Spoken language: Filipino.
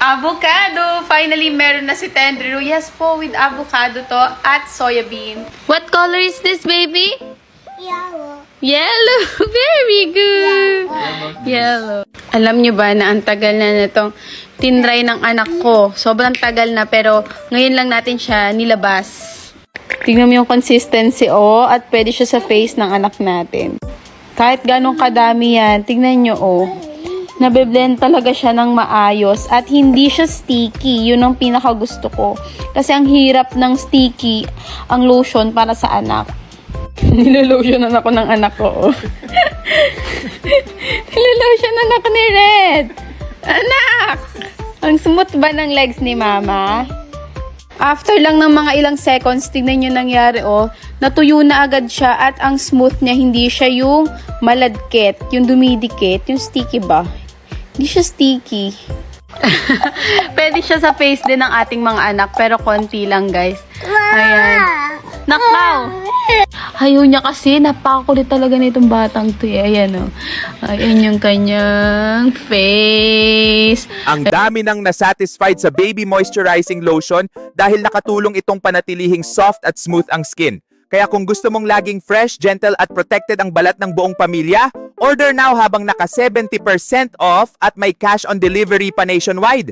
Avocado! Finally, meron na si Tendrew. Yes po, with avocado to at soya bean. What color is this, baby? Yellow. Yellow! Very good! Yellow. Alam nyo ba na ang tagal na itong tinry ng anak ko? Sobrang tagal na pero ngayon lang natin siya nilabas. Tingnan mo yung consistency, oh. At pwede siya sa face ng anak natin. Kahit ganong kadami yan, tingnan nyo, oh. Nabe-blend talaga siya ng maayos at hindi siya sticky. Yun ang pinakagusto ko. Kasi ang hirap ng sticky ang lotion para sa anak. Nilolotionan ako ng anak ko. Oh. Nilolotionan ako ni Red. Anak! Ang smooth ba ng legs ni Mama? After lang ng mga ilang seconds, tignan nyo nangyari, oh. Natuyo na agad siya at ang smooth niya, hindi siya yung maladkit, yung dumidikit, yung sticky ba? Hindi siya sticky. Pwede siya sa face din ng ating mga anak, pero konti lang, guys. Ayan. Nakaw! Ayaw niya kasi, napakakulit talaga nitong batang to. Ayan, oh. Ayan yung kanyang face. Ang dami nang nasatisfied sa baby moisturizing lotion dahil nakatulong itong panatilihing soft at smooth ang skin. Kaya kung gusto mong laging fresh, gentle at protected ang balat ng buong pamilya, order now habang naka 70% off at may cash on delivery pa nationwide.